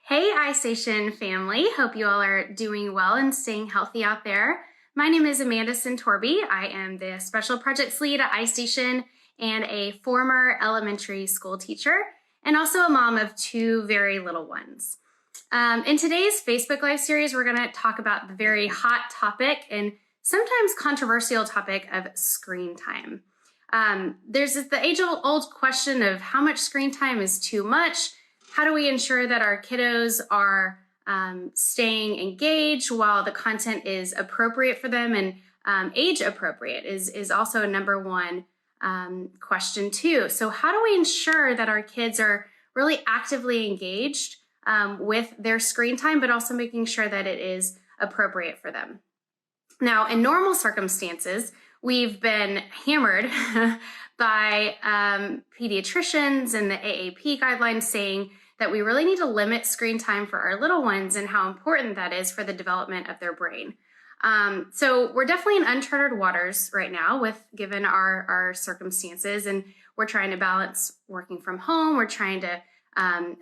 Hey, Istation family. Hope you all are doing well and staying healthy out there. My name is Amanda Centorbi. I am the Special Projects Lead at Istation and a former elementary school teacher, and also a mom of two very little ones. In today's Facebook Live series, we're going to talk about the very hot topic and sometimes controversial topic of screen time. There's the age-old question of how much screen time is too much. How do we ensure that our kiddos are staying engaged while the content is appropriate for them, and age appropriate is also a number one question too. So how do we ensure that our kids are really actively engaged with their screen time, but also making sure that it is appropriate for them? Now, in normal circumstances, we've been hammered by pediatricians and the AAP guidelines saying that we really need to limit screen time for our little ones and how important that is for the development of their brain. So we're definitely in uncharted waters right now given our circumstances, and we're trying to balance working from home. We're trying to,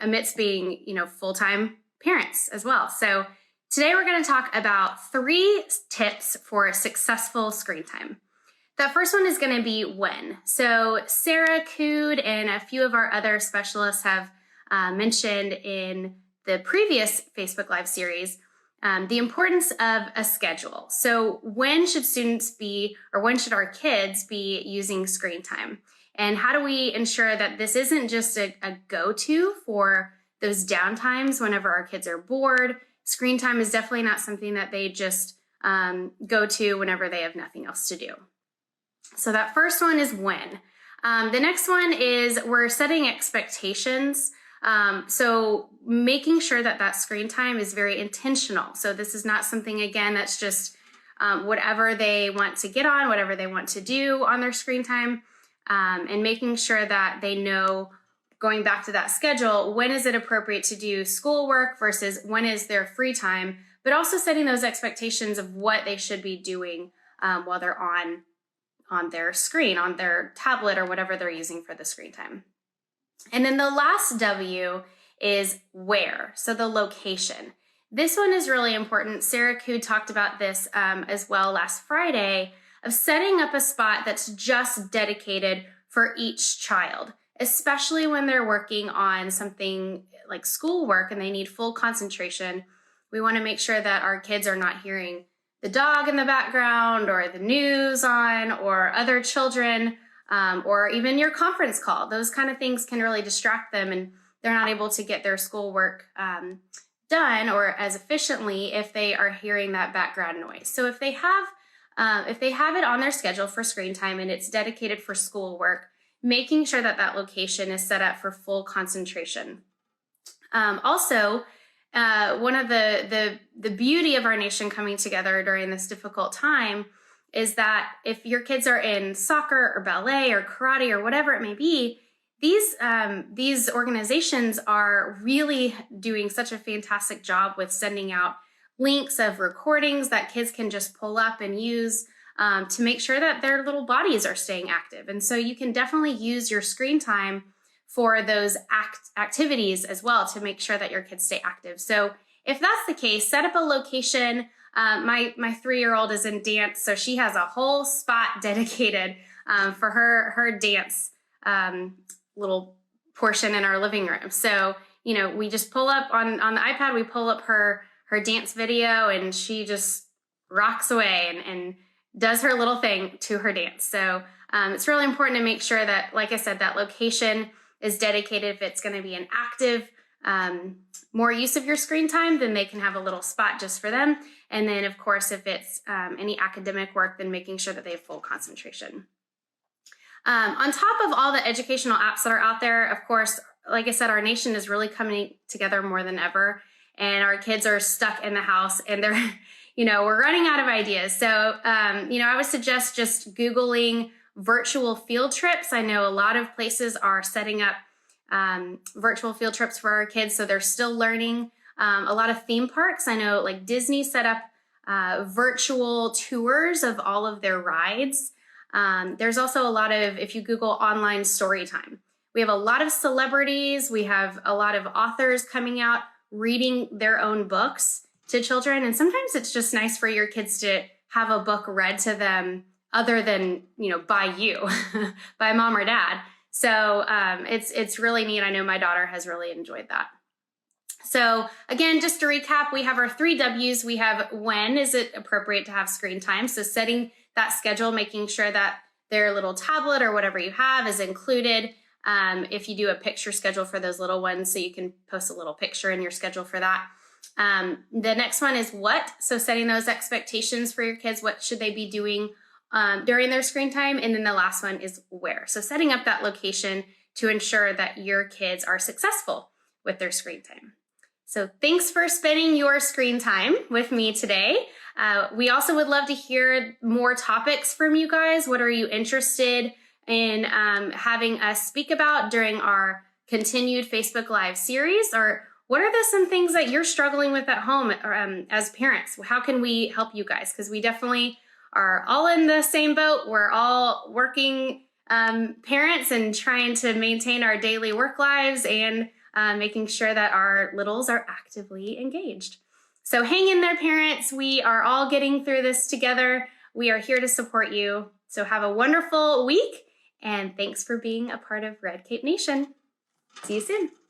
amidst being, full-time parents as well. So today we're going to talk about 3 tips for successful screen time. The first one is going to be when. So Sarah Cood and a few of our other specialists have mentioned in the previous Facebook Live series the importance of a schedule. So when should students be, or when should our kids be using screen time? And how do we ensure that this isn't just a go-to for those downtimes whenever our kids are bored? Screen time is definitely not something that they just go to whenever they have nothing else to do. So that first one is when. The next one is we're setting expectations. So making sure that screen time is very intentional. So this is not something, again, that's just whatever they want to get on, whatever they want to do on their screen time, and making sure that they know, going back to that schedule, when is it appropriate to do schoolwork versus when is their free time, but also setting those expectations of what they should be doing while they're on their screen, on their tablet, or whatever they're using for the screen time. And then the last W is where, so the location. This one is really important. Sarah Cood talked about this as well last Friday, of setting up a spot that's just dedicated for each child, especially when they're working on something like schoolwork and they need full concentration. We want to make sure that our kids are not hearing the dog in the background or the news on or other children. Or even your conference call. Those kind of things can really distract them, and they're not able to get their schoolwork done or as efficiently if they are hearing that background noise. So if they have it on their schedule for screen time and it's dedicated for schoolwork, making sure that location is set up for full concentration. Also, one of the beauty of our nation coming together during this difficult time is that if your kids are in soccer or ballet or karate or whatever it may be, these organizations are really doing such a fantastic job with sending out links of recordings that kids can just pull up and use to make sure that their little bodies are staying active. And so you can definitely use your screen time for those activities as well to make sure that your kids stay active. So if that's the case, set up a location. My 3-year-old is in dance, so she has a whole spot dedicated for her dance little portion in our living room. So, we just pull up on the iPad, we pull up her dance video, and she just rocks away and does her little thing to her dance. So it's really important to make sure that, like I said, that location is dedicated. If it's going to be an active more use of your screen time, then they can have a little spot just for them. And then, of course, if it's any academic work, then making sure that they have full concentration. On top of all the educational apps that are out there, of course, like I said, our nation is really coming together more than ever, and our kids are stuck in the house, and they're, we're running out of ideas. So, I would suggest just Googling virtual field trips. I know a lot of places are setting up virtual field trips for our kids, so they're still learning. A lot of theme parks, I know, like Disney set up virtual tours of all of their rides. There's also a lot of, if you Google online story time, we have a lot of celebrities, we have a lot of authors coming out reading their own books to children. And sometimes it's just nice for your kids to have a book read to them other than, by you, by mom or dad. So it's really neat. I know my daughter has really enjoyed that. So again, just to recap, we have our 3 W's. We have when is it appropriate to have screen time? So setting that schedule, making sure that their little tablet or whatever you have is included. If you do a picture schedule for those little ones, so you can post a little picture in your schedule for that. The next one is what. So setting those expectations for your kids. What should they be doing during their screen time? And then the last one is where. So setting up that location to ensure that your kids are successful with their screen time. So thanks for spending your screen time with me today. We also would love to hear more topics from you guys. What are you interested in having us speak about during our continued Facebook Live series? Or what are some things that you're struggling with at home as parents? How can we help you guys? Because we definitely are all in the same boat. We're all working parents and trying to maintain our daily work lives and making sure that our littles are actively engaged. So hang in there, parents. We are all getting through this together. We are here to support you. So have a wonderful week, and thanks for being a part of Red Cape Nation. See you soon.